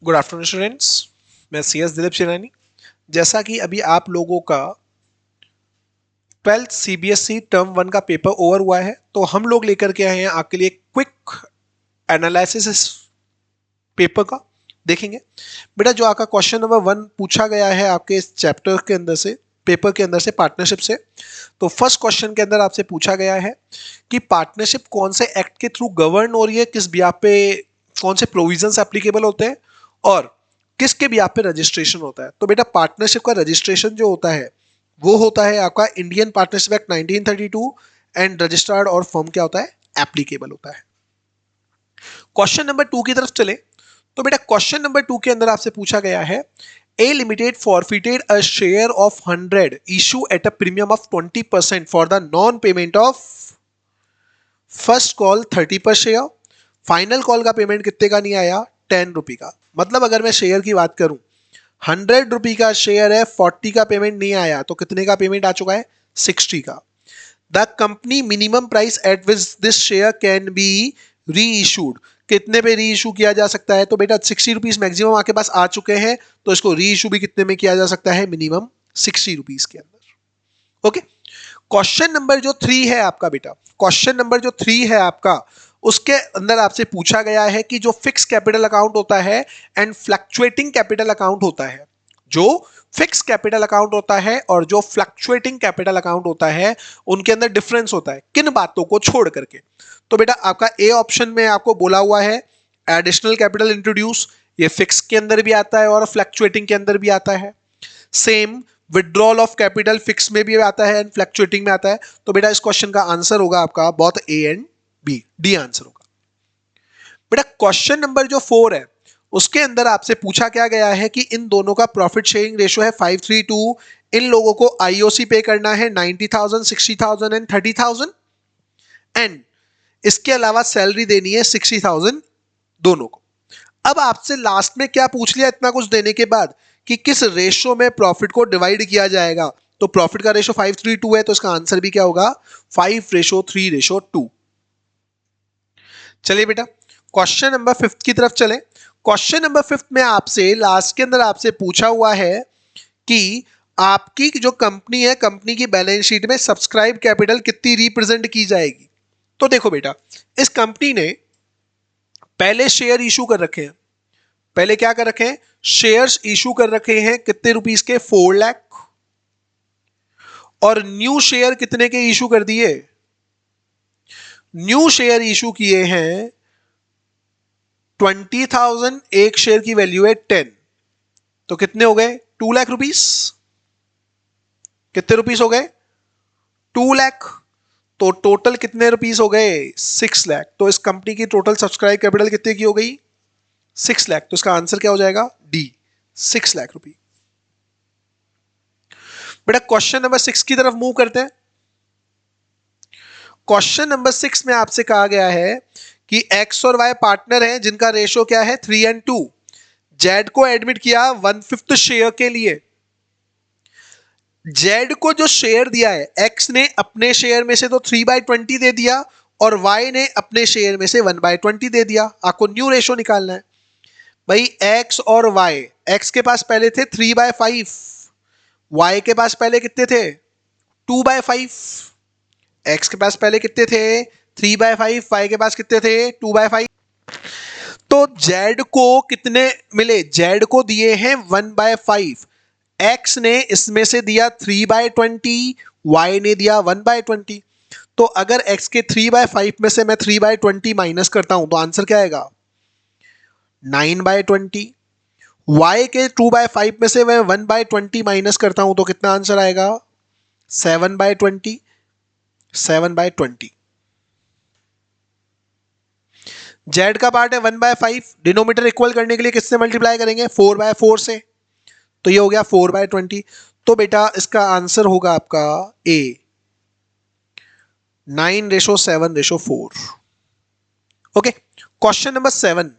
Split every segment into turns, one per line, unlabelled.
Good afternoon students, मैं CS Dilip Shirani. जैसा कि अभी आप लोगों का 12th CBSE टर्म 1 का पेपर ओवर हुआ है, तो हम लोग लेकर के आए हैं आपके लिए क्विक एनालिसिस इस पेपर का। देखेंगे बेटा, जो आपका क्वेश्चन नंबर 1 पूछा गया है आपके इस चैप्टर के अंदर से, पेपर के अंदर से, पार्टनरशिप से। तो फर्स्ट क्वेश्चन के अंदर आपसे पूछा गया है कि पार्टनरशिप कौन से एक्ट के थ्रू गवर्न हो रही है, किस ब्याह पे कौन से प्रोविजंस एप्लीकेबल होते हैं और किसके ब्याह पे रजिस्ट्रेशन होता है। तो बेटा, पार्टनरशिप का रजिस्ट्रेशन जो होता है वो होता है आपका Indian partnership act 1932 and registered और फर्म क्या होता है, एप्लीकेबल होता है। क्वेश्चन नंबर 2 की तरफ चले तो बेटा, क्वेश्चन नंबर 2 के अंदर आपसे पूछा गया है A Limited forfeited a share of 100 issue at a premium of 20% for the non-payment of first call 30 पर शेयर। फाइनल कॉल का पेमेंट कितने का नहीं आया, 10 रुपए का। मतलब अगर मैं शेयर की बात करूं, 100 रुपए का शेयर है, 40 का पेमेंट नहीं आया, तो कितने का पेमेंट आ चुका है, 60 का। The company minimum price at which this share can be री इशूड, कितने पे री इशू किया जा सकता है। तो बेटा 60 रुपीज मैक्सिमम आपके पास आ चुके हैं, तो इसको री इशू भी कितने में किया जा सकता है, मिनिमम 60 रुपीज के अंदर। ओके, क्वेश्चन नंबर जो 3 है आपका बेटा, क्वेश्चन नंबर जो 3 है आपका, उसके अंदर आपसे पूछा गया है कि जो फिक्स कैपिटल अकाउंट होता है एंड फ्लक्चुएटिंग कैपिटल अकाउंट होता है, जो फिक्स कैपिटल अकाउंट होता है और जो फ्लक्चुएटिंग कैपिटल अकाउंट होता है, उनके अंदर डिफरेंस होता है किन बातों को छोड़ करके। तो बेटा आपका ए ऑप्शन में आपको बोला हुआ है एडिशनल कैपिटल इंट्रोड्यूस, ये फिक्स के अंदर भी आता है और फ्लक्चुएटिंग के अंदर भी आता है। Same withdrawal of capital fix में भी आता है एंड फ्लक्चुएटिंग में आता है। तो बेटा इस क्वेश्चन का आंसर होगा आपका बहुत A and B, D answer होगा। बेटा क्वेश्चन नंबर जो 4 है, उसके अंदर आपसे पूछा क्या गया है कि इन दोनों का प्रॉफिट शेयरिंग रेशियो है 5:3:2। इन लोगों को आईओसी पे करना है 90,000, 60,000 एंड 30,000 एंड इसके अलावा सैलरी देनी है 60,000 दोनों को। अब आपसे लास्ट में क्या पूछ लिया इतना कुछ देने के बाद कि किस रेशो में प्रॉफिट को डिवाइड किया जाएगा। तो प्रॉफिट का रेशो 5:3:2 है, तो इसका आंसर भी क्या होगा, 5:3:2। चलिए बेटा क्वेश्चन नंबर 5 की तरफ चले। क्वेश्चन नंबर 5 में आपसे लास्ट के अंदर आपसे पूछा हुआ है कि आपकी जो कंपनी है, कंपनी की बैलेंस शीट में सब्सक्राइब कैपिटल कितनी रिप्रेजेंट की जाएगी। तो देखो बेटा, इस कंपनी ने पहले शेयर इशू कर रखे हैं, पहले क्या कर रखे हैं, शेयर्स इशू कर रखे हैं कितने रुपीस के, 4 लाख। और न्यू शेयर कितने के इशू कर दिए, न्यू शेयर इशू किए हैं 20,000, एक शेयर की वैल्यू है 10, तो कितने हो गए, 2 लाख रुपीस। कितने रुपीस हो गए, 2 लाख। तो टोटल कितने रुपीस हो गए, 6 लाख। तो इस कंपनी की टोटल सब्सक्राइब कैपिटल कितने की हो गई, 6 लाख। तो इसका आंसर क्या हो जाएगा, डी, 6 लाख रुपए। बेटा क्वेश्चन नंबर 6 की तरफ मूव करते हैं। क्वेश्चन नंबर 6 में आपसे कहा गया है कि एक्स और वाई पार्टनर हैं जिनका रेशो क्या है, 3:2। जेड को एडमिट किया 1/5 शेयर के लिए। जेड को जो शेयर दिया है, एक्स ने अपने शेयर में से तो 3/20 दे दिया और वाई ने अपने शेयर में से 1/20 दे दिया। आपको न्यू रेशो निकालना है भाई। एक्स और वाई, एक्स के पास पहले थे 3/5, वाई के पास पहले कितने थे, 2/5। एक्स के पास पहले कितने थे, 3/5, वाई के पास कितने थे, 2/5। तो जेड को कितने मिले, जेड को दिए हैं 1/5। एक्स ने इसमें से दिया 3/20, वाई ने दिया 1/20। तो अगर एक्स के 3/5 में से मैं 3/20 माइनस करता हूं तो आंसर क्या आएगा, 9/20। वाई के 2/5 में से मैं 1/20 माइनस करता हूं तो कितना आंसर आएगा, 7/20। 7/20। जेड का पार्ट है 1/5, डिनोमीटर इक्वल करने के लिए किससे मल्टीप्लाई करेंगे, 4/4 से। तो ये हो गया 4/20। तो बेटा इसका आंसर होगा आपका ए, 9:7:4। ओके, क्वेश्चन नंबर 7,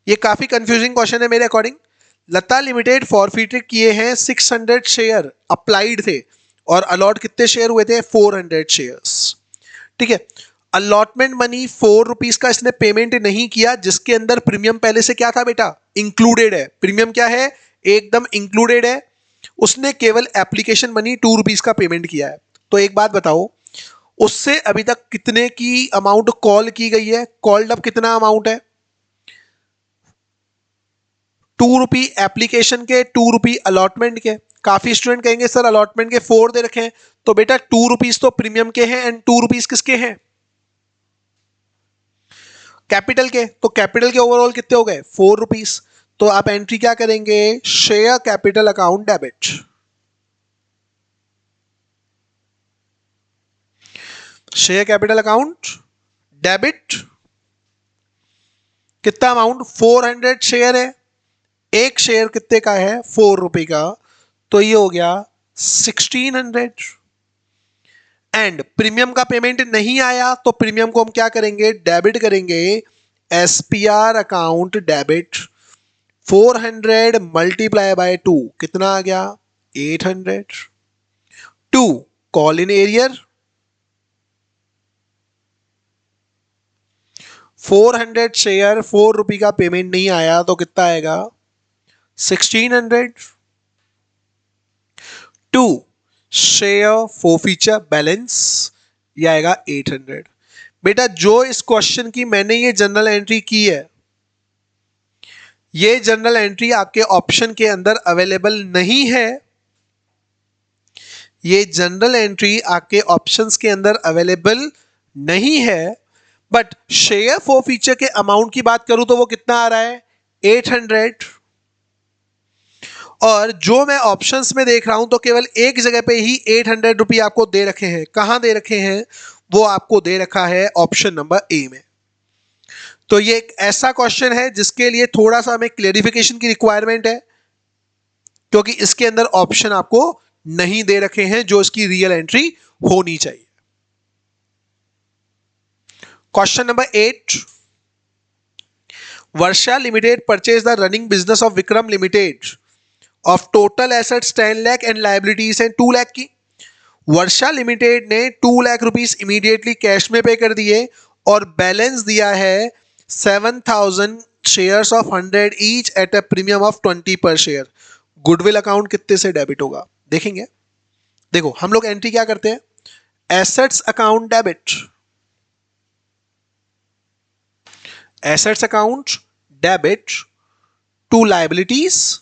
ये काफी कंफ्यूजिंग क्वेश्चन है मेरे अकॉर्डिंग। लता लिमिटेड फॉरफिटेड किए हैं 600 शेयर, अप्लाइड थे और अलॉट कितने शेयर हुए थे, 400 शेयर्स। ठीक है, अलॉटमेंट मनी 4 रुपीज का इसने पेमेंट नहीं किया, जिसके अंदर प्रीमियम पहले से क्या था बेटा, इंक्लूडेड है। प्रीमियम क्या है, एकदम इंक्लूडेड है। उसने केवल एप्लीकेशन मनी 2 रुपीज का पेमेंट किया है। तो एक बात बताओ, उससे अभी तक कितने की अमाउंट कॉल की गई है, कॉल्ड अप कितना अमाउंट है, 2 रुपी एप्लीकेशन के, 2 रुपी अलॉटमेंट के। काफी स्टूडेंट कहेंगे सर अलॉटमेंट के 4 दे रखे हैं, तो बेटा 2 रुपीज तो प्रीमियम के हैं एंड 2 रुपीज किसके हैं, कैपिटल के। तो कैपिटल के ओवरऑल कितने हो गए, 4 रुपीज। तो आप एंट्री क्या करेंगे, share capital account debit. Share capital account debit, कितना अमाउंट, 400 शेयर है, एक शेयर कितने का है, 4 रुपए का, तो ये हो गया 1600। एंड प्रीमियम का पेमेंट नहीं आया, तो प्रीमियम को हम क्या करेंगे, डेबिट करेंगे, SPR account debit. 400 multiply by 2 कितना आ गया, 800। 2 कॉल इन एरियर, 400 शेयर, 4 रुपए का पेमेंट नहीं आया, तो कितना आएगा, 1600। 2 शेयर फॉरफीचर बैलेंस, ये आएगा 800। बेटा जो इस क्वेश्चन की मैंने ये जनरल एंट्री की है, ये जनरल एंट्री आपके ऑप्शन के अंदर अवेलेबल नहीं है। ये जनरल एंट्री आपके ऑप्शंस के अंदर अवेलेबल नहीं है। बट शेयर फॉरफीचर के अमाउंट की बात करूं तो वो कितना आ रहा है, 800। और जो मैं ऑप्शंस में देख रहा हूं तो केवल एक जगह पे ही 800 रुपये आपको दे रखे हैं। कहां दे रखे हैं, वो आपको दे रखा है ऑप्शन नंबर ए में। तो ये एक ऐसा क्वेश्चन है जिसके लिए थोड़ा सा हमें क्लेरिफिकेशन की रिक्वायरमेंट है, क्योंकि इसके अंदर ऑप्शन आपको नहीं दे रखे हैं जो इसकी रियल एंट्री होनी चाहिए। Question number 8, Varsha limited purchase the running business of Vikram limited of total assets 10 lakh and liabilities हैं 2 लाख की। वर्षा लिमिटेड ने 2 लाख रुपीस इमीडिएटली कैश में पे कर दिए और बैलेंस दिया है 7000 shares of 100 each at a premium of 20 पर शेयर। गुडविल अकाउंट कितने से डेबिट होगा, देखेंगे। देखो हम लोग एंट्री क्या करते हैं, assets account debit, assets account debit to liabilities,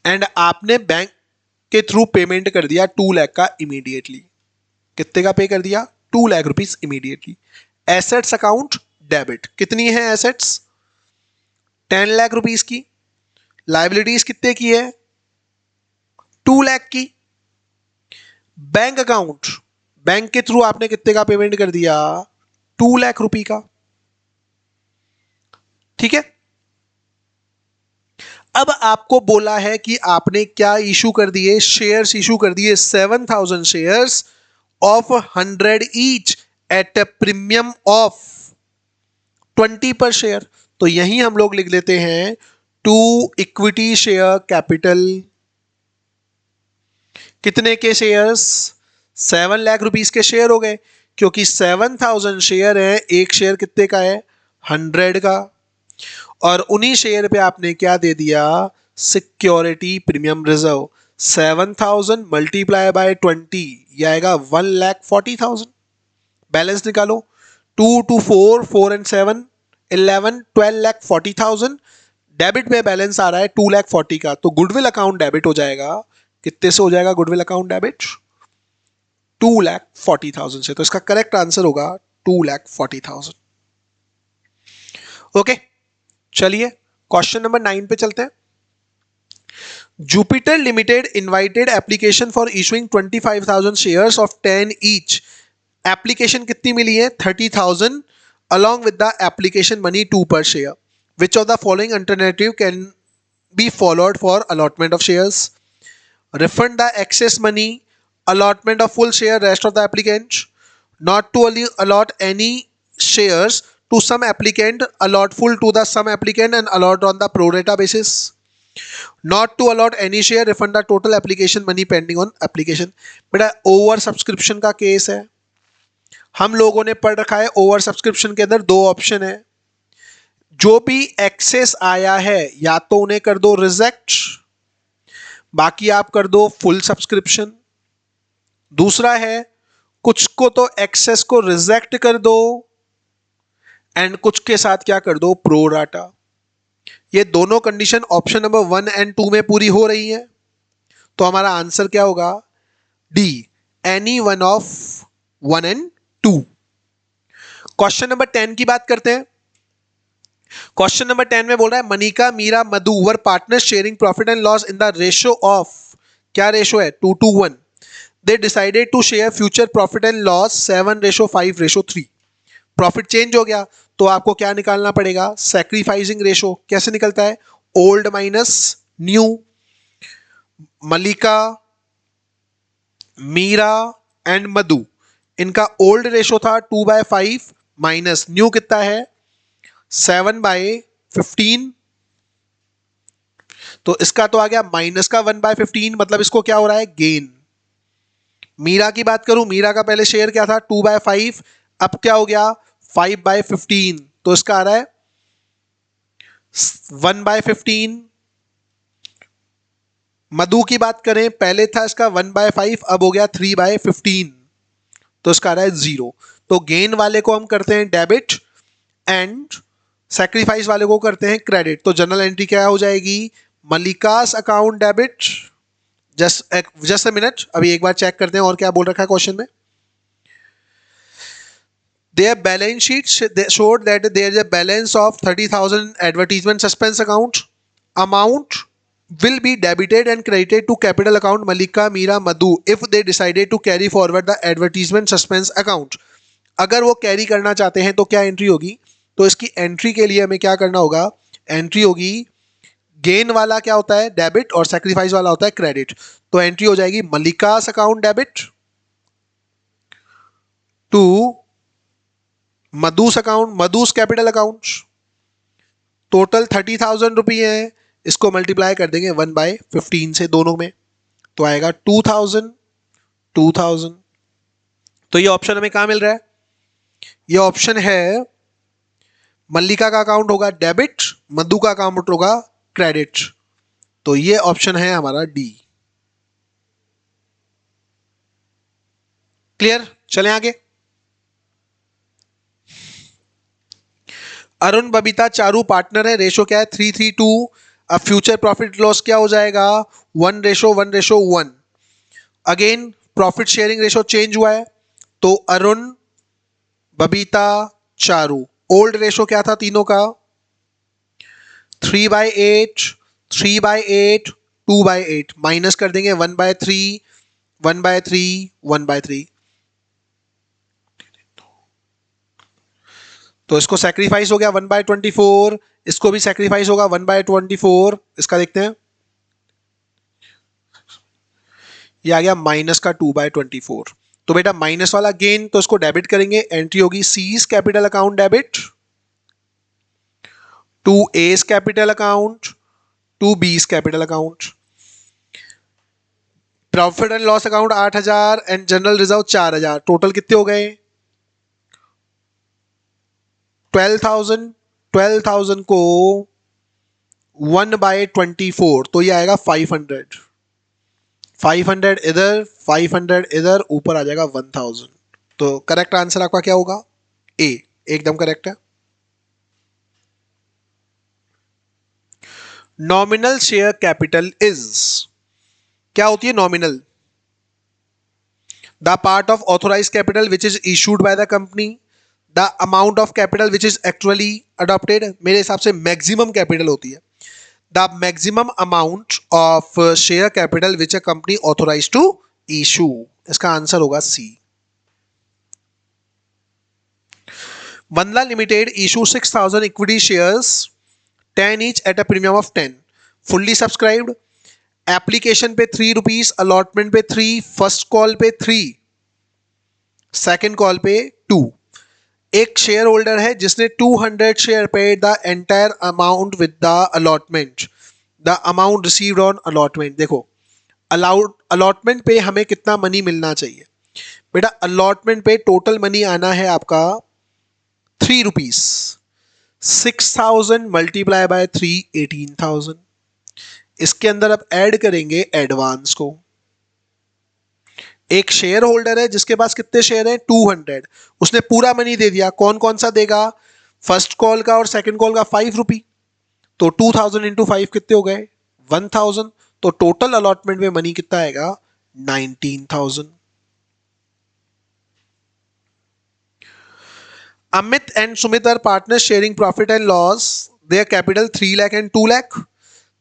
and आपने बैंक के थ्रू पेमेंट कर दिया 2 लाख का इमीडिएटली। कितने का पे कर दिया, 2 lakh rupees immediately. Assets account debit, कितनी है एसेट्स, 10 लाख रुपीस की। लायबिलिटीज कितने की है, 2 लाख की। बैंक अकाउंट, बैंक के थ्रू आपने कितने का पेमेंट कर दिया, 2 लाख रुपए का। ठीक है, अब आपको बोला है कि आपने क्या इशू कर दिए, शेयर्स इशू कर दिए 7000 shares of 100 each at a premium of 20 पर शेयर। तो यहीं हम लोग लिख लेते हैं 2 इक्विटी शेयर कैपिटल। कितने के शेयर्स, 7 लाख रुपीस के शेयर हो गए, क्योंकि 7000 शेयर है, एक शेयर कितने का है, 100 का। और उन्हीं शेयर पे आपने क्या दे दिया, security premium reserve. 7000 multiply by 20, ये आएगा 1,40,000। बैलेंस निकालो, 2 2 4 4 एंड 7 11 12,40,000। डेबिट में बैलेंस आ रहा है 2,40,000 का, तो गुडविल अकाउंट डेबिट हो जाएगा। कितने से हो जाएगा गुडविल अकाउंट डेबिट, 2,40,000 से। तो इसका करेक्ट आंसर होगा 2,40,000। ओके, चलिए क्वेश्चन नंबर 9 पे चलते हैं। Jupiter limited invited application for issuing 25,000 shares of 10 each. Application कितनी मिली है, 30,000 along with the application money 2 per share. Which of the following alternative can be followed for allotment of shares? Refund the excess money, allotment of full share rest of the applicant, not to allot any shares to some applicant, allot full to the some applicant and allot on the pro rata basis. Not to allot any share, refund the total application money pending on application. बेटा over subscription का case है, हम लोगों ने पढ़ रखा है over subscription के अंदर दो ऑप्शन है, जो भी एक्सेस आया है या तो उन्हें कर दो रिजेक्ट, बाकी आप कर दो फुल सब्सक्रिप्शन। दूसरा है कुछ को तो एक्सेस को रिजेक्ट कर दो एंड कुछ के साथ क्या कर दो प्रो राटा। ये दोनों कंडीशन ऑप्शन नंबर 1 एंड 2 में पूरी हो रही है, तो हमारा आंसर क्या होगा D, any one of 1 and 2। Question number 10 की बात करते हैं। क्वेश्चन नंबर 10 में बोल रहा है Manika Meera Madhu were partners sharing profit and loss in the ratio of, क्या रेशियो है 2:1। They decided to share future profit and loss 7:5:3। Profit change हो गया तो आपको क्या निकालना पड़ेगा सैक्रिफाइसिंग रेशो। कैसे निकलता है old minus new. Mallika, Meera and Madhu, इनका ओल्ड रेशो था 2/5 माइनस न्यू कितना है 7/15, तो इसका तो आ गया माइनस का 1/15, मतलब इसको क्या हो रहा है गेन। मीरा की बात करूं, मीरा का पहले शेयर क्या था 2/5, अब क्या हो गया 5/15, तो इसका आ रहा है 1/15। मधु की बात करें, पहले था इसका 1/5, अब हो गया 3/15, तो इसका आ रहा है 0। तो गेन वाले को हम करते हैं डेबिट एंड सैक्रिफाइस वाले को करते हैं क्रेडिट। तो जनरल एंट्री क्या हो जाएगी Mallika's account debit. Just a minute, अभी एक बार चेक करते हैं और क्या बोल रखा है क्वेश्चन में। Their balance sheet showed that there is a balance of 30,000 advertisement suspense account. Amount will be debited and credited to capital account Malika, Meera, Madhu if they decided to carry forward the advertisement suspense account. अगर वो carry करना चाहते हैं तो क्या entry होगी, तो इसकी एंट्री के लिए हमें क्या करना होगा, एंट्री होगी गेन वाला क्या होता है डेबिट और सैक्रिफाइस वाला होता है क्रेडिट। तो एंट्री हो जाएगी Mallika's account debit to Madhu's account, Madhu's capital account. Total 30,000 रुपये है, इसको मल्टीप्लाई कर देंगे 1/15 से दोनों में, तो आएगा 2,000। तो ये ऑप्शन हमें कहां मिल रहा है, ये ऑप्शन है मल्लिका का अकाउंट होगा डेबिट, मधु का अकाउंट होगा क्रेडिट, तो ये ऑप्शन है हमारा डी। क्लियर, चलें आगे। अरुण बबीता चारू पार्टनर है, रेशो क्या है 3:2। अब फ्यूचर प्रॉफिट लॉस क्या हो जाएगा 1:1:1। Again profit sharing ratio change हुआ है, तो अरुण, बबीता, चारू, ओल्ड रेशो क्या था तीनों का 3/8, 3/8, 2/8, माइनस कर देंगे 1/3, 1/3, 1/3। तो इसको सैक्रिफाइस हो गया 1/24, इसको भी सैक्रिफाइस होगा 1/24। इसका देखते हैं, ये आ गया माइनस का 2/24। तो बेटा माइनस वाला गेन, तो इसको डेबिट करेंगे, एंट्री होगी C's capital account debit to A's capital account to B's capital account. Profit and loss account 8,000 एंड जनरल रिजर्व 4,000, टोटल कितने हो गए 12,000। 12,000 को 1/24, तो ये आएगा 500। 500 इधर, 500 इधर, ऊपर आ जाएगा 1,000। तो करेक्ट आंसर आपका क्या होगा ए, एकदम करेक्ट है। नॉमिनल शेयर कैपिटल इज, क्या होती है nominal, the part of authorise capital which is issued by the company, the amount of capital which is actually adopted. मेरे हिसाब से मैक्सिमम कैपिटल होती है, the maximum amount of share capital which a company authorise to issue. इसका answer होगा C. Bandla Limited issue 6,000 equity shares, 10 each at a premium of 10, fully subscribed। Application पे 3 rupees, allotment पे 3, first call पे 3, second call पे 2। एक share holder है जिसने 200 share paid the entire amount with the allotment. The amount received on allotment. देखो allotment पे हमें कितना मनी मिलना चाहिए बेटा, अलॉटमेंट पे टोटल मनी आना है आपका 3 रुपीज। 6,000 multiply by 3, 18,000। इसके अंदर अब ऐड करेंगे एडवांस को। एक शेयर होल्डर है जिसके पास कितने शेयर हैं 200, उसने पूरा मनी दे दिया। कौन कौन सा देगा, फर्स्ट कॉल का और सेकंड कॉल का 5 रुपी, तो 2,000 इंटू 5 कितने हो गए 1,000। तो टोटल अलॉटमेंट में मनी कितना आएगा 19,000। Amit and Sumit are partners sharing profit and loss. Their capital 3 lakh and 2 lakh.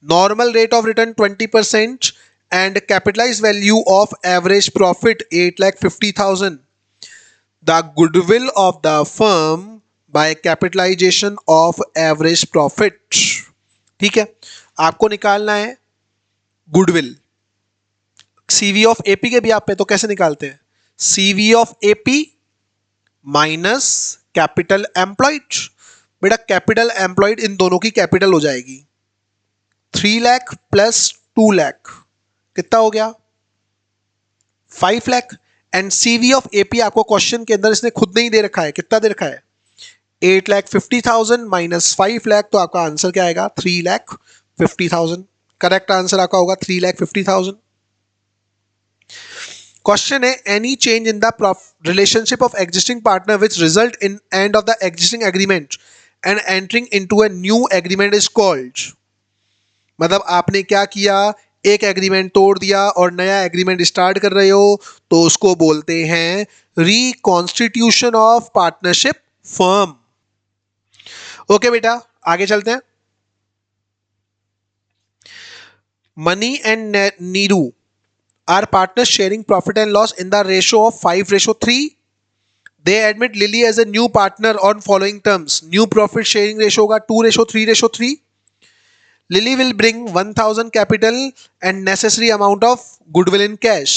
Normal rate of return 20% and capitalized value of average profit 8 lakh 50,000. The goodwill of the firm by capitalization of average profit. ठीक है, आपको निकालना है goodwill. CV of AP के भी आप पे, तो कैसे निकालते हैं, CV of AP minus capital employed. बेटा कैपिटल एम्प्लॉयड इन दोनों की कैपिटल हो जाएगी 3 लाख प्लस 2 लाख कितना हो गया 5 lakh. And CV of AP आपको क्वेश्चन के अंदर इसने खुद नहीं दे रखा है, कितना दे रखा है 8,50,000 माइनस 5 लाख, तो आपका आंसर क्या आएगा 3,50,000। करेक्ट आंसर आपका होगा 3,50,000। क्वेश्चन है any change in the relationship of existing partner which result in end of the existing agreement and entering into a new agreement is called. मतलब आपने क्या किया, एक एग्रीमेंट तोड़ दिया और नया एग्रीमेंट स्टार्ट कर रहे हो, तो उसको बोलते हैं reconstitution of partnership firm. Okay बेटा आगे चलते हैं। Money and Neeru are partners sharing profit and loss in the ratio of 5:3. They admit Lily as a new partner on following terms. New profit sharing ratio होगा 2:3:3. Lily will bring 1,000 capital and necessary amount of goodwill in cash.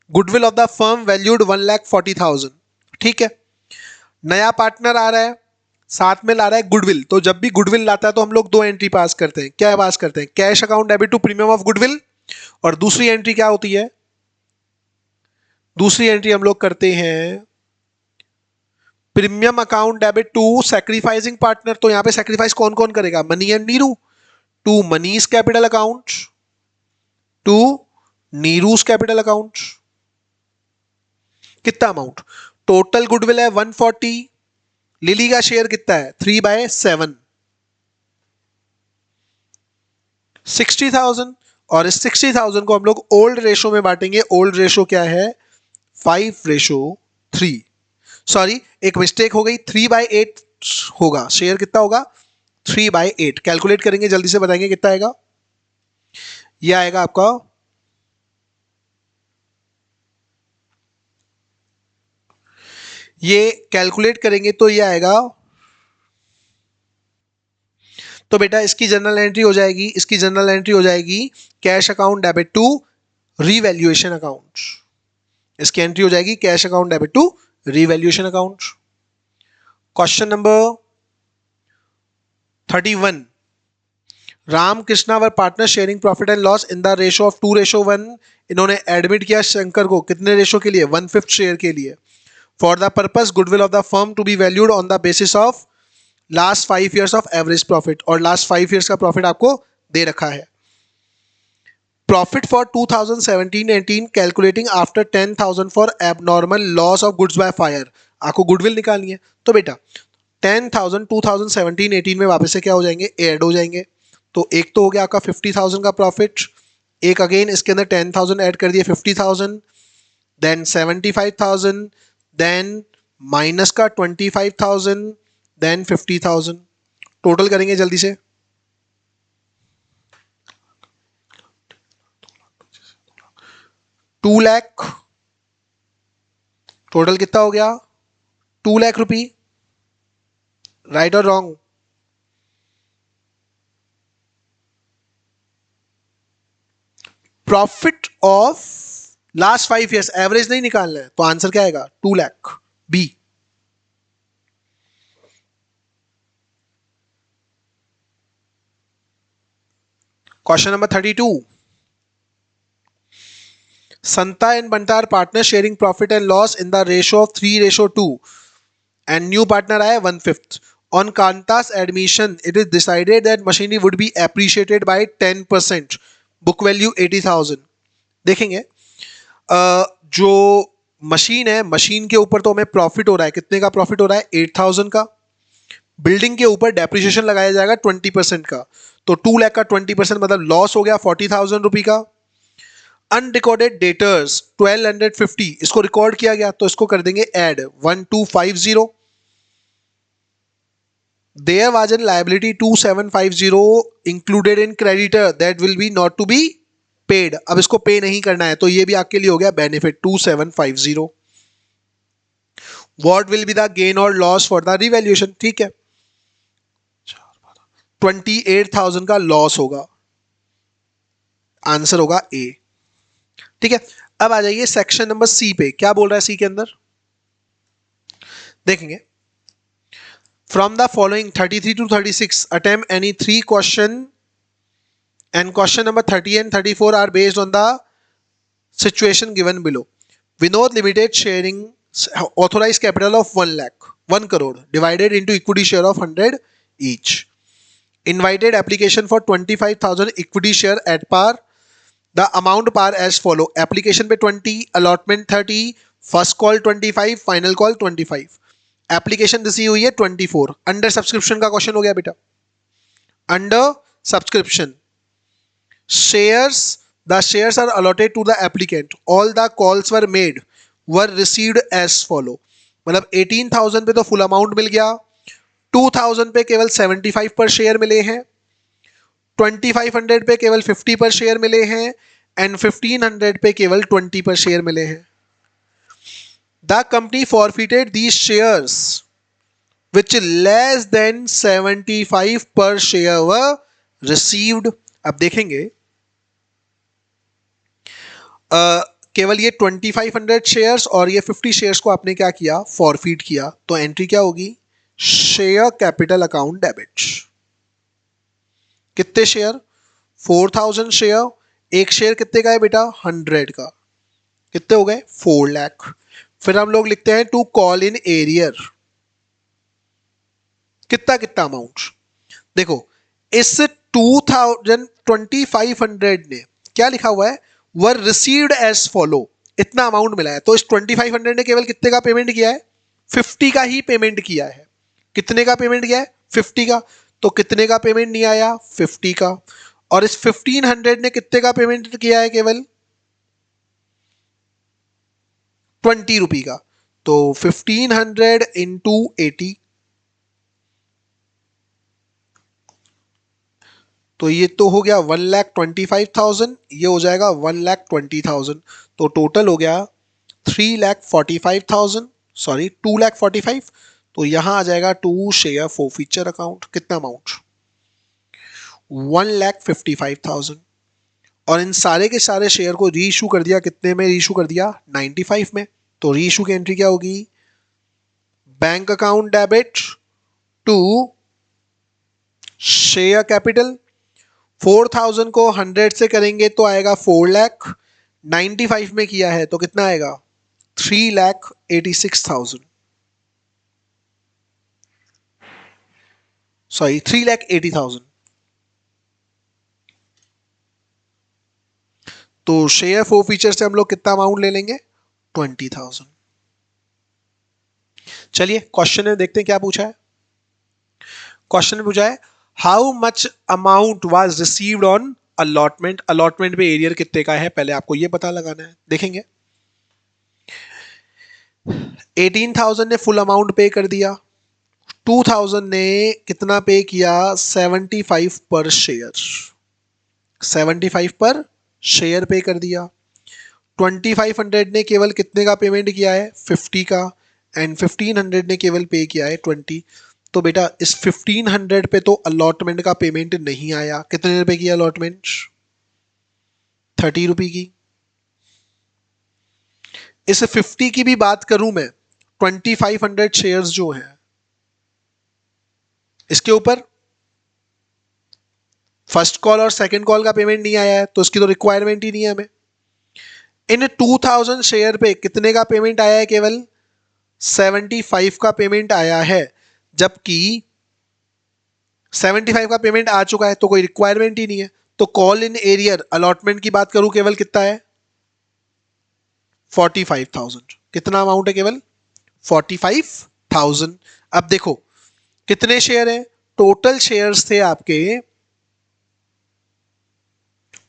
Goodwill of the firm valued 1,40,000. ठीक है, नया partner आ रहा है, साथ में ला रहा है गुडविल। तो जब भी गुडविल लाता है तो हम लोग दो एंट्री पास करते हैं। क्या पास करते हैं, cash account debit to premium of goodwill, और दूसरी एंट्री क्या होती है, दूसरी एंट्री हम लोग करते हैं premium account debit to sacrificing partner. तो यहां पे सैक्रिफाइस कौन कौन करेगा, Mani and Neeru, to Mani's capital account, to Neeru's capital account. कितना अमाउंट, टोटल गुडविल है 140, लिली का शेयर कितना है 3/7 60,000, और इस 60,000 को हम लोग ओल्ड रेशो में बांटेंगे। ओल्ड रेशो क्या है 5:3। सॉरी एक मिस्टेक हो गई, 3/8 होगा, शेयर कितना होगा 3/8। कैलकुलेट करेंगे, जल्दी से बताएंगे कितना आएगा, यह आएगा आपका ये कैलकुलेट करेंगे तो ये आएगा, तो बेटा इसकी जनरल एंट्री हो जाएगी, इसकी जनरल एंट्री हो जाएगी cash account debit to revaluation account. इसकी एंट्री हो जाएगी cash account debit to revaluation account. Question number 31, Ram Krishna were partners sharing profit and loss in the ratio of 2:1। इन्होंने एडमिट किया शंकर को कितने रेशो के लिए 1/5 शेयर के लिए। For the purpose goodwill of the firm to be valued on the basis of last 5 years of average profit, और last 5 years का प्रॉफिट आपको दे रखा है। Profit for 2017-18 calculating after 10,000 for abnormal loss of goods by fire. आपको goodwill निकालनी है, तो बेटा 10,000 2017-18 में वापस से क्या हो जाएंगे, ऐड हो जाएंगे। तो एक तो हो गया आपका 50,000 का प्रॉफिट, एक अगेन इसके अंदर 10,000 ऐड कर दिए 50,000, देन 75,000, देन माइनस का 25,000, देन 50,000। टोटल करेंगे जल्दी से, टू लाख, टोटल कितना हो गया 2 लाख रुपी, राइट और wrong, profit of last 5 years average नहीं निकालना है, तो आंसर क्या आएगा 2 lakh B. Question number 32, Santa and Banta are partner sharing profit and loss in the ratio of 3:2 and new partner आया 1/5. On Kanta's admission, it is decided that machinery would be appreciated by 10%. Book value 80,000. देखेंगे जो machine है, machine के ऊपर तो हमें profit हो रहा है, कितने का प्रॉफिट हो रहा है? 8,000 का. बिल्डिंग के ऊपर डेप्रिसिएशन लगाया जाएगा 20% का, तो 2 लाख का 20% मतलब लॉस हो गया 40,000 रुपये का. अनरिकॉर्डेड डेटर्स 1250, इसको रिकॉर्ड किया गया तो इसको कर देंगे add 1250. There was a liability 2750 included in creditor that will be not to be paid. अब इसको पे नहीं करना है तो ये भी आपके लिए हो गया benefit 2750. What will be the gain or loss for the revaluation? ठीक है, 28,000 का लॉस होगा. आंसर होगा ए. ठीक है, अब आ जाइए सेक्शन नंबर सी पे. क्या बोल रहा है सी के अंदर? देखेंगे. From the following 33 to 36, attempt any 3 question and question number 30 and 34 are based on the situation given below. Vinod Limited sharing authorized capital of 1 lakh, 1 crore divided into equity share of 100 each. Invited application for 25,000 equity share at par. The amount par as follow. Application पे 20, allotment 30, first call 25, final call 25. Application receive हुई है 24. Under subscription का question हो गया बेटा. Under subscription shares, the shares are allotted to the applicant, all the calls were made were received as follow. मतलब 18,000 पे तो फुल अमाउंट मिल गया, 2,000 पे केवल 75 पर शेयर मिले हैं, 2,500 पे केवल 50 पर शेयर मिले हैं एंड 1,500 पे केवल 20 पर शेयर मिले हैं. The company forfeited these shares which less than 75 per share were received. अब देखेंगे केवल ये 2,500 शेयर्स और ये 50 शेयर्स को आपने क्या किया? फॉरफीट किया. तो एंट्री क्या होगी? Share capital account debit. कितने शेयर? 4,000 शेयर. एक शेयर कितने का है बेटा? 100 का. कितने हो गए? 4 लाख. फिर हम लोग लिखते हैं टू कॉल इन एरियर. कितना कितना अमाउंट? देखो इस 2,500 ने क्या लिखा हुआ है? Were received as follow. इतना अमाउंट मिला है तो इस 2,500 ने केवल कितने का पेमेंट किया है? 50 का ही पेमेंट किया है. कितने का पेमेंट किया है? 50 का. तो कितने का पेमेंट नहीं आया? 50 का. और इस 1,500 ने कितने का पेमेंट किया है? केवल 20 रुपये का. तो 1,500 इंटू 80, तो ये तो हो गया 1,25,000, ये हो जाएगा 1,20,000. तो टोटल हो गया 3,45,000, सॉरी 2,45,000. तो यहां आ जाएगा टू शेयर फॉरफीचर अकाउंट. कितना अमाउंट? 1,55,000. और इन सारे के सारे शेयर को री इशू कर दिया. कितने में री इशू कर दिया? 95 में. तो री इशू की एंट्री क्या होगी? Bank account debit to share capital. 4,000 को 100 से करेंगे तो आएगा 4 लाख. 95 में किया है तो कितना आएगा? 3,86,000. सॉरी 3,80,000. तो शेयर फॉरफीचर से हम लोग कितना अमाउंट ले लेंगे? 20,000. चलिए क्वेश्चन में देखते हैं क्या पूछा है. क्वेश्चन में पूछा है how much amount was received on allotment. Allotment पे एरियर कितने का है पहले आपको ये पता लगाना है. देखेंगे 18,000 ने फुल अमाउंट पे कर दिया. 2,000 ने कितना पे किया? 75 पर शेयर. 75 पर शेयर पे कर दिया. 2,500 ने केवल कितने का पेमेंट किया है? 50 का. एंड 1,500 ने केवल पे किया है 20. तो बेटा इस 1,500 पे तो अलॉटमेंट का पेमेंट नहीं आया. कितने रुपए की अलॉटमेंट? 30 रुपये की. इस 50 की भी बात करूं मैं, 2,500 शेयर्स जो हैं इसके ऊपर फर्स्ट कॉल और सेकंड कॉल का पेमेंट नहीं आया है तो उसकी तो रिक्वायरमेंट ही नहीं है हमें। इन 2000 शेयर पे कितने का पेमेंट आया है? केवल 75 का पेमेंट आया है, जबकि 75 का पेमेंट आ चुका है तो कोई रिक्वायरमेंट ही नहीं है। तो कॉल इन एरियर अलॉटमेंट की बात करूं, केवल कितना है? 45,000। कितना अमाउंट है? केवल 45,000। अब देखो कितने शेयर हैं। टोटल शेयर्स थे आपके,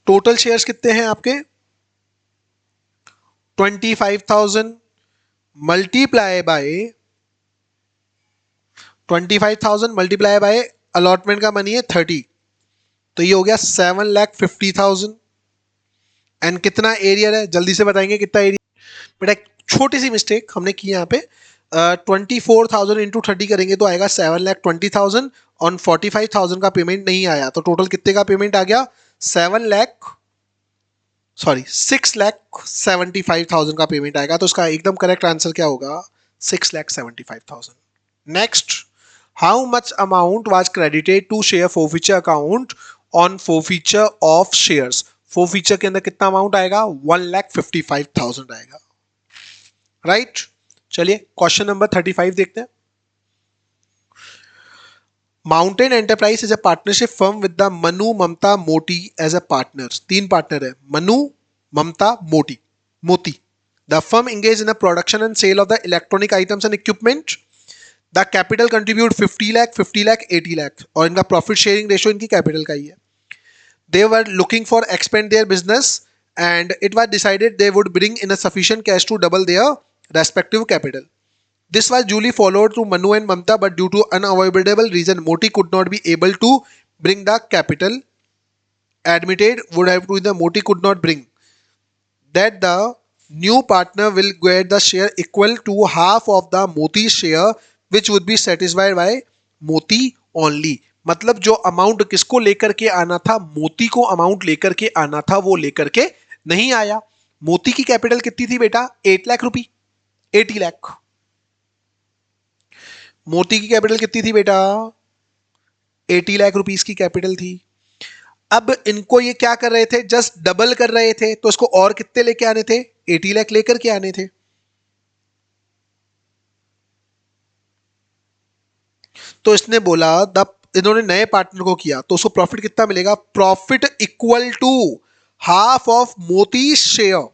टोटल शेयर्स कितने हैं आपके? 25,000 multiply by 25,000 multiply by allotment का मनी है 30, तो ये हो गया 7,50,000। एंड कितना एरियर है? जल्दी से बताएंगे कितना एरिया। बेटा एक छोटी सी मिस्टेक हमने की यहाँ पे, 24,000 इंटू 30 करेंगे तो आएगा 7,20,000 और 45,000 का पेमेंट नहीं आया, तो टोटल कितने का पेमेंट आ गया? 6,75,000 का पेमेंट आएगा। तो इसका एकदम करेक्ट आंसर क्या होगा? 6,75,000। Next, how much amount was credited to share forfeiture account on forfeiture of shares? Forfeiture के अंदर कितना अमाउंट आएगा? 1,55,000 आएगा। राइट चलिए क्वेश्चन नंबर 35 देखते हैं। Mountain enterprise is a partnership firm with the Manu Mamta Moti as a partner. 3 partner है, मनु ममता मोती। The firm engaged in the production and sale of the electronic items and equipment. The capital contribute 50 lakh 50 lakh 80 lakh और इनका profit sharing ratio इनकी capital का ही है। They were looking for expand their business and it was decided they would bring in a sufficient cash to double their respective capital. This was duly followed to Manu and Mamta, but due to unavoidable reason, Moti could not be able to bring the capital. Admitted would have to the Moti could not bring. That the new partner will get the share equal to half of the Moti share, which would be satisfied by Moti only. मतलब जो amount किसको लेकर के आना था, मोती को amount लेकर के आना था, वो लेकर के नहीं आया। मोती की कैपिटल कितनी थी बेटा? 8 लाख रुपी, 80 लाख। मोती की कैपिटल कितनी थी बेटा? 80 लाख रुपीस की कैपिटल थी। अब इनको ये क्या कर रहे थे? जस्ट डबल कर रहे थे, तो इसको और कितने लेके आने थे? 80 लाख लेकर के आने थे। तो इसने बोला इन्होंने नए पार्टनर को किया तो उसको प्रॉफिट कितना मिलेगा? Profit equal to half of Moti share.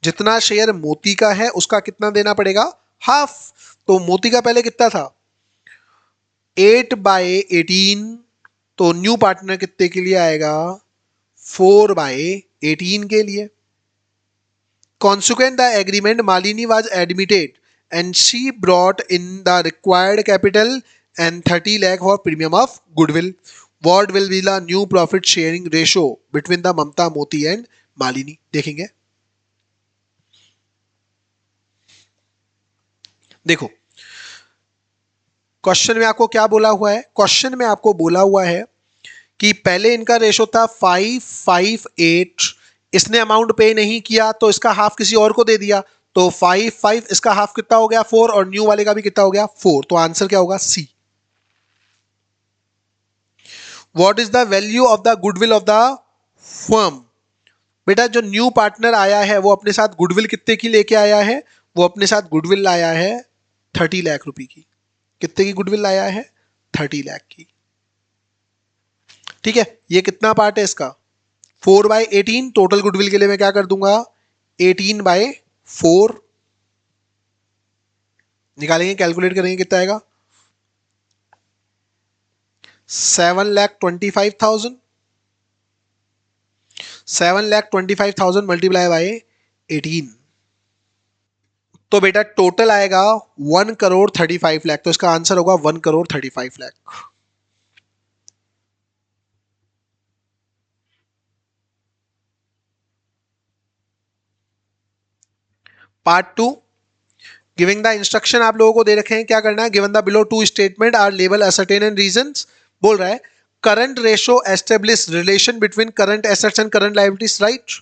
जितना शेयर मोती का है उसका कितना देना पड़ेगा? हाफ। तो मोती का पहले कितना था? 8/18। तो न्यू पार्टनर कितने के लिए आएगा? 4/18 के लिए। Consequent the agreement, Malini was admitted and she brought in the required capital and 30 lakh for premium of goodwill. What will be the new profit sharing ratio between the Mamta Moti and Malini? देखेंगे। देखो question में आपको क्या बोला हुआ है? Question में आपको बोला हुआ है कि पहले इनका रेशो था 558, इसने अमाउंट पे नहीं किया तो इसका हाफ किसी और को दे दिया, तो 5 इसका हाफ कितना हो गया? 4 और न्यू वाले का भी कितना हो गया? 4। तो आंसर क्या होगा? C. What is the value of the goodwill of the firm? बेटा जो न्यू पार्टनर आया है वो अपने साथ गुडविल कितने की लेके आया है? वो अपने साथ गुडविल लाया है 30 लाख रुपए की। कितने की गुडविल लाया है? 30 लाख की। ठीक है, ये कितना पार्ट है इसका? 4/18। टोटल गुडविल के लिए मैं क्या कर दूंगा? 18/4 निकालेंगे, कैलकुलेट करेंगे, कितना आएगा? 7,25,000। 7,25,000 मल्टीप्लाई बाय 18, तो बेटा टोटल आएगा 1,35 लाख। तो इसका आंसर होगा 1,35 lakh. Part 2, giving the instruction आप लोगों को दे रखे हैं, क्या करना है? Given the below 2 statement are label assertion and reasons. बोल रहा है current ratio establish relation between current assets and current liabilities, right?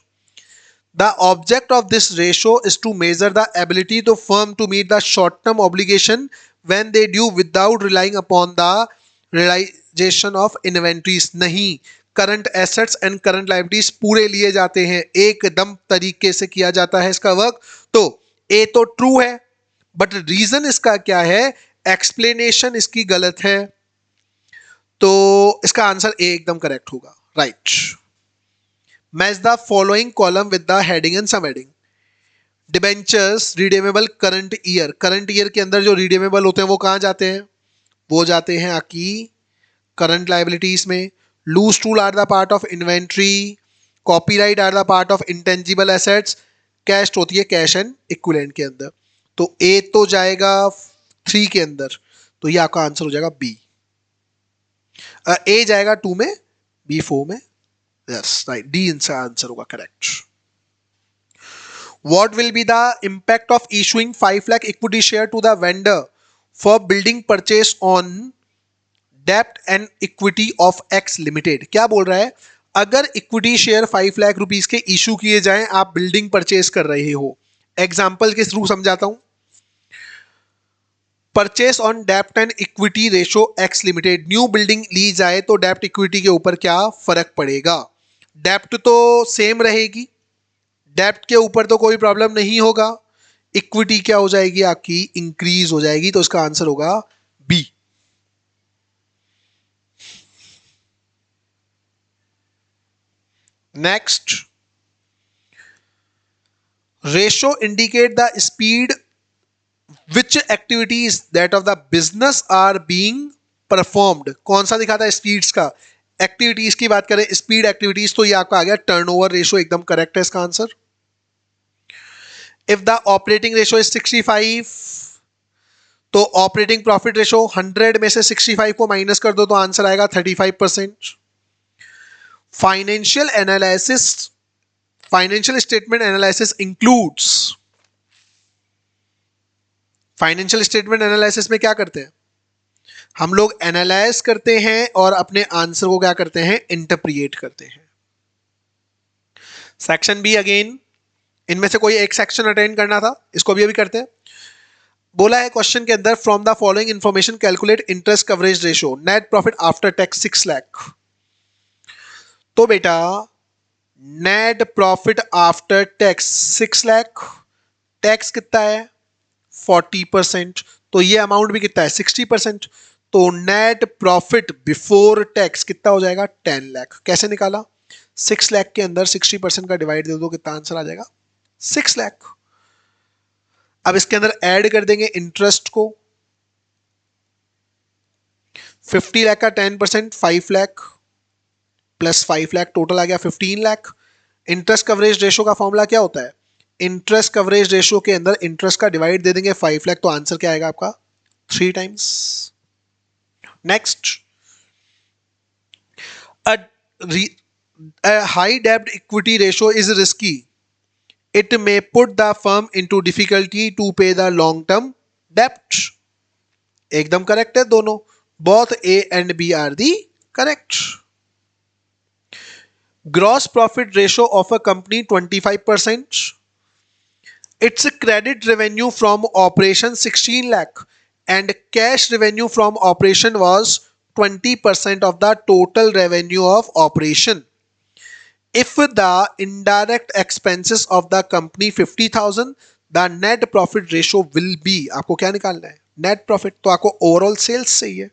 The object of this ratio is to measure the ability of the firm to meet the short-term obligation when they due without relying upon the realization of inventories. नहीं, current assets and current liabilities पूरे लिए जाते हैं, एकदम तरीके से किया जाता है इसका वर्क। तो ए तो ट्रू है, बट रीजन इसका क्या है, एक्सप्लेनेशन इसकी गलत है, तो इसका आंसर ए एकदम करेक्ट होगा, right. Match the following column with the heading and sub heading. Debentures redeemable current year, current year के अंदर जो रिडीमेबल होते हैं वो कहां जाते हैं, वो जाते हैं आपकी करंट लायबिलिटीज में। Loose tool are the part of inventory, copyright are the part of intangible assets, cash होती है कैश एंड इक्विवेलेंट के अंदर। तो ए तो जाएगा 3 के अंदर, तो ये आपका आंसर हो जाएगा बी। ए जाएगा 2 में, बी 4 में, यस राइट, डी इनका आंसर होगा correct. What will be the impact of issuing 5 lakh equity share to the vendor for building purchase on debt and equity of X Limited? क्या बोल रहा है, अगर इक्विटी शेयर 5 लाख रुपीस के issue किए जाएं, आप बिल्डिंग परचेस कर रहे हो। एग्जाम्पल के थ्रू समझाता हूं। Purchase on dept and equity ratio x limited, new building ली जाए तो डेप्ट इक्विटी के ऊपर क्या फर्क पड़ेगा, डेप्ट तो सेम रहेगी, डेप्ट के ऊपर तो कोई प्रॉब्लम नहीं होगा, इक्विटी क्या हो जाएगी आपकी, इंक्रीज हो जाएगी, तो इसका आंसर होगा B. Next, ratio indicate the speed which activities that of the business are being performed. कौन सा दिखाता है स्पीड्स का, एक्टिविटीज की बात करें, स्पीड एक्टिविटीज, तो ये आपका आ गया टर्नओवर रेशो, एकदम करेक्ट है इसका answer. If the operating ratio is 65, तो ऑपरेटिंग प्रॉफिट रेशो 100 में से 65 को माइनस कर दो तो आंसर आएगा 35%। Financial analysis, financial statement analysis includes, financial statement analysis में क्या करते हैं हम लोग, एनालाइज करते हैं और अपने आंसर को क्या करते हैं, इंटरप्रिएट करते हैं। सेक्शन बी अगेन, इनमें से कोई एक सेक्शन अटेंड करना था, इसको भी अभी करते हैं। बोला है क्वेश्चन के अंदर, from the following information calculate interest coverage ratio, net profit after tax 6 lakh. तो बेटा net profit after tax 6 lakh, tax कितना है 40%, तो ये अमाउंट भी कितना है 60%, तो नेट प्रॉफिट बिफोर टैक्स कितना हो जाएगा 10 लाख। कैसे निकाला, 6 लाख के अंदर 60% का डिवाइड दे दो, कितना आंसर आ जाएगा 6 लाख। अब इसके अंदर ऐड कर देंगे इंटरेस्ट को, 50 लाख का 10% 5 लाख प्लस 5 लाख, टोटल आ गया 15 लाख। इंटरेस्ट कवरेज रेशो का फॉर्मूला क्या होता है, इंटरेस्ट कवरेज रेशो के अंदर इंटरेस्ट का डिवाइड दे देंगे 5 लाख, तो आंसर क्या आएगा आपका 3 times. Next, a high debt equity ratio is risky, it may put the firm into difficulty to pay the long term debt। एकदम करेक्ट है दोनों, both A and B are the correct। gross profit ratio of a company 25%, its credit revenue from operation 16 lakh and cash revenue from operation was 20% of the total revenue of operation। If the indirect expenses of the company 50,000, the net profit ratio will be, आपको क्या निकालना है net profit, तो आपको overall sales चाहिए,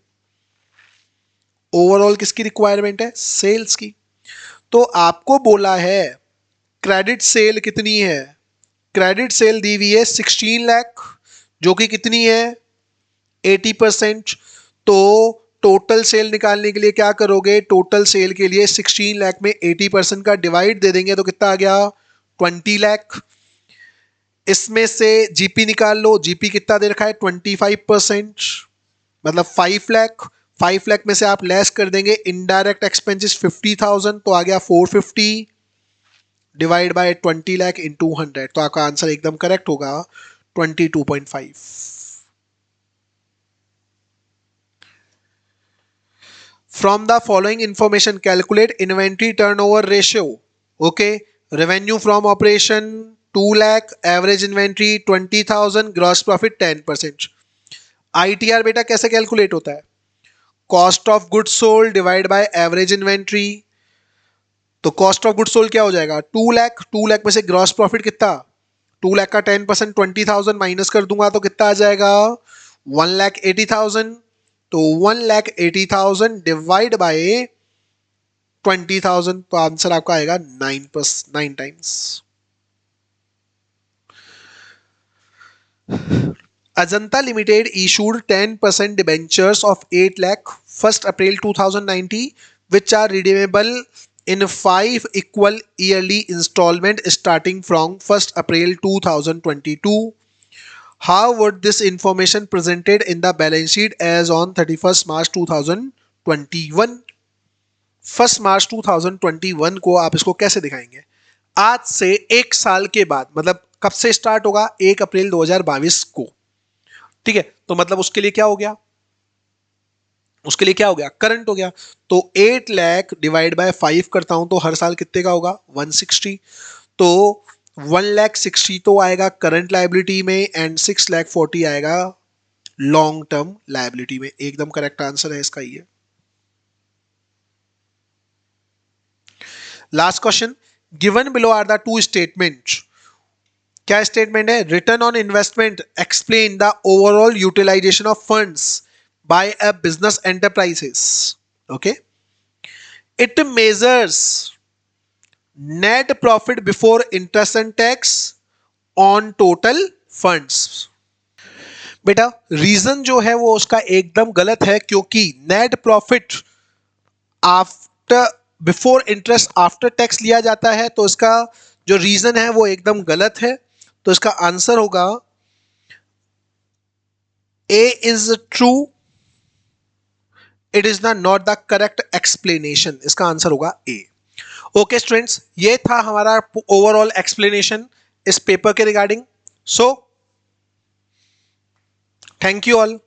overall किसकी requirement है sales की। तो आपको बोला है क्रेडिट सेल कितनी है, क्रेडिट सेल दी हुई है 16 लाख जो कि कितनी है 80%, तो टोटल सेल निकालने के लिए क्या करोगे, टोटल सेल के लिए 16 लाख में 80% का डिवाइड दे देंगे तो कितना आ गया 20 लाख। इसमें से जीपी निकाल लो, जीपी कितना दे रखा है 25%, मतलब 5 लाख, 5 लाख में से आप लेस कर देंगे इनडायरेक्ट एक्सपेंसेस 50,000, तो आ गया 450 डिवाइड बाय 20 लाख इंटू 100, तो आपका आंसर एकदम करेक्ट होगा 22.5। From the following information calculate inventory turnover ratio, okay, revenue from operation 2 lakh, average inventory 20,000, gross profit 10%। ITR बेटा कैसे कैलकुलेट होता है, cost of goods sold divide by average inventory तो cost of good sold क्या हो जाएगा 2 लाख, 2 लाख में से ग्रॉस प्रॉफिट कितना 2 लाख का 10% 20,000 माइनस कर दूंगा तो कितना आ जाएगा 1,80,000। तो 1,80,000 डिवाइड बाय 20,000 तो आंसर आपका आएगा 9 times. Ajanta Limited issued 10% debentures of 8 lakh 1st April 2090 which are redeemable in 5 equal yearly installment starting from 1st April 2022. How would this information presented in the balance sheet as on 31st March 2021? 1 मार्च 2021 को आप इसको कैसे दिखाएंगे? आज से एक साल के बाद, मतलब कब से स्टार्ट होगा 1 अप्रैल 2022 को, ठीक है। तो मतलब उसके लिए क्या हो गया, उसके लिए क्या हो गया करंट हो गया। तो 8 लाख डिवाइड बाय 5 करता हूं तो हर साल कितने का होगा 160। तो 1,60,000 तो आएगा करंट लायबिलिटी में एंड 6,40,000 आएगा लॉन्ग टर्म लायबिलिटी में। एकदम करेक्ट आंसर है इसका ये। Last question, given below are the two statement. क्या स्टेटमेंट है? Return on investment explain the overall utilisation of funds by a business enterprises. Okay, it measures net profit before interest and tax on total funds. बेटा reason जो है वो उसका एकदम गलत है, क्योंकि net profit after before interest after tax लिया जाता है, तो इसका जो रीजन है वो एकदम गलत है। तो इसका आंसर होगा A is true, it is not the correct explanation. इसका आंसर होगा ए। ओके स्टूडेंट्स, ये था हमारा ओवरऑल एक्सप्लेनेशन इस पेपर के regarding. So thank you all.